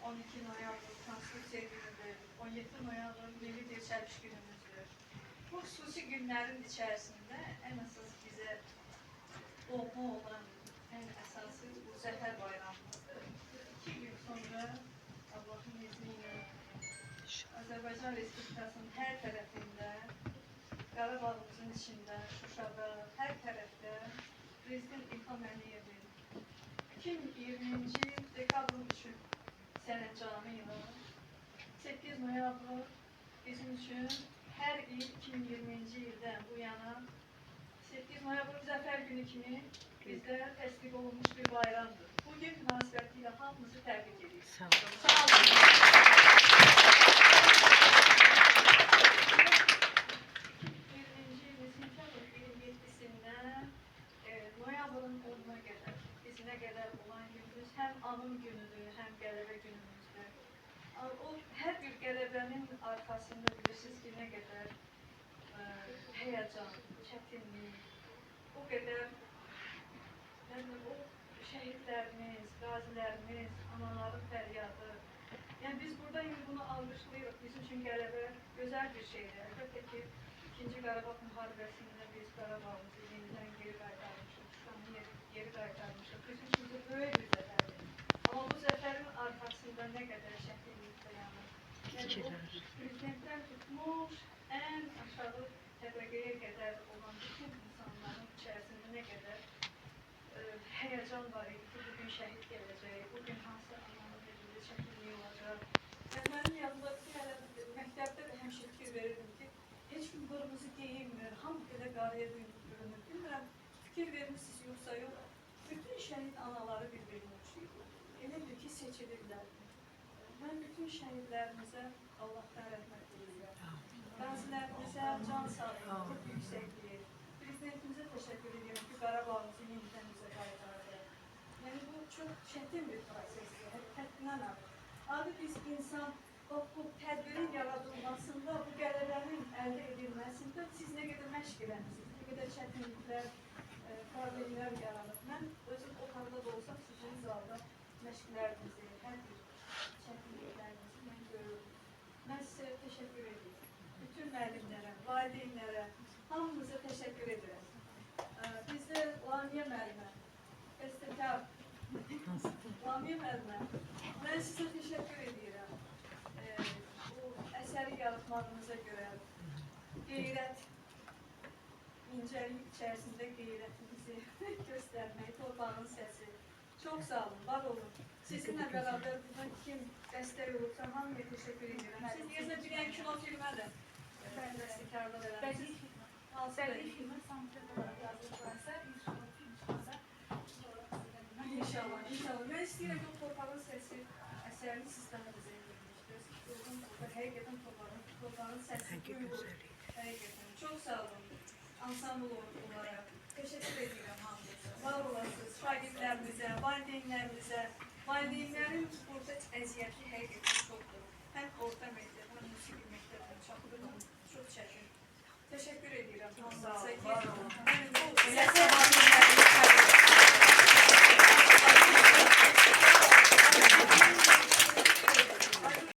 12 noyabr Konstitusiya günüdür, 17 noyabr Milli Dirçəliş günümüzdür. Bu xüsusi günlərin içərisində ən əsas bizə doğma olan ən əsası bu Zəfər bayramımızdır. 2 gün sonra Allah'ın izniyle Azərbaycan Respublikasının hər tərəfində, Qarabağımızın içində, Şuşada, hər tərəfdə Prezident İlham Əliyevin 2020-ci dekabrın 3-ü sərəncamı ilə 8 noyabr bizim üçün hər il 2020-ci ildən bu yana 8 noyabr Zəfər günü kimi bizdə təsdiq olunmuş bir bayramdır. Bugün münasibətilə hamımızı təbrik edirik. Sağ olun. 2020-ci ilin sentyabr 27-sindən noyabrın 10-una qədər, bizə qədər olan günümüz həm anım günüdür, həm qələbə günümüzdür. O hər bir qələbənin arxasında bilirsiniz ki, nə qədər həyəcan, çətinlik, o qədər o şəhidlərimiz, qazilərimiz, anaların fəryadı. Yəni biz burada indi bunu alqışlayırıq. Bizim üçün qələbə gözəl bir şeydir. Əlbəttə ki, 2-ci Qarabağ müharibəsində biz Qarabağımızı yenidən geri qaytarmışıq, Şuşanı geri qaytarmışıq. Bizim üçün bu böyük bir zəfərdir. Amma bu zəfərin arxasında nə qədər çətinlik dayanır. Yəni o prezidentlər tutmuş, ən aşağı təbəqəyə qədər olan bütün insanların içərisində nə qədər həyəcan var idi ki, bugün şəhid gələcək, bugün hansı ananın elində çətinliyi olacaq. Yəni mənim yanımda məktəbdə də həmişə fikir verirdim ki, heç kim qırmızı geyinmir, hamı belə qarıya bürünür. Bilmirəm, fikir vermişsiniz yoxsa yox, bütün şəhid anaları bir-birini uçuydu. Elə bir ki, seçilirlər. Mən bütün şəhidlərimizə Allahdan rəhmət edirəm. Qazilərimizə can sağlığı, yüksəkliyi. Prezidentimizə təşəkkür edirəm ki, Qarabağımızı yenidən bizə qaytardı. Yəni bu çox çətin bir prosesdir, həqiqətən ağır. Abi biz insan bu tədbirin yaradılmasında, bu qələbənin əldə edilməsində siz nə qədər məşq eləmişsiniz, nə qədər çətinliklər, problemlər yaranır. Mən özüm o halda da olsam sizin zalda məşqlərinizi, hər bir çətinliklərinizi mən görürdüm. Mən sizə təşəkkür edirəm. Bütün müəllimlərə, valideynlərə, hamımıza təşəkkür edirəm. Bizdə Lamiyə müəllimə, bəstəkar, Lamiyə müəllimə, mən sizə təşəkkür edirəm. Bu əsəri yaratmağınıza görə qeyrət, incəlik içərisində qeyrətinizi göstərmək, torpağın səsi. Çox sağ olun, var olun. Sizinlə bərabər buradan kim dəstək olursa, hamıya təşəkkür edirəm. Siz deyəsə bir ən kino filmə də bəstəkarlıq eləmişsiniz. Bədii filmə sanatçı olaraq yazılıqlarsa, İnşallah, inşallah. Mən istəyirəm ki, o torpağın səsi əsərini siz daha bizə edilmişdir. Həqiqətən torpağın səsi duyulur. Həqiqətən. Çox sağ olun. Ansambl olaraq. Təşəkkür edirəm hamınıza. Var olasınız şagirdlərimizə, valideynlərimizə. Valideynlərin burada əziyyəti həqiqətən çoxdur. Həm orta məktəb, həm musiqi məktəbinin çapıdır. Çox çəkin. Təşəkkür edirəm hamınıza.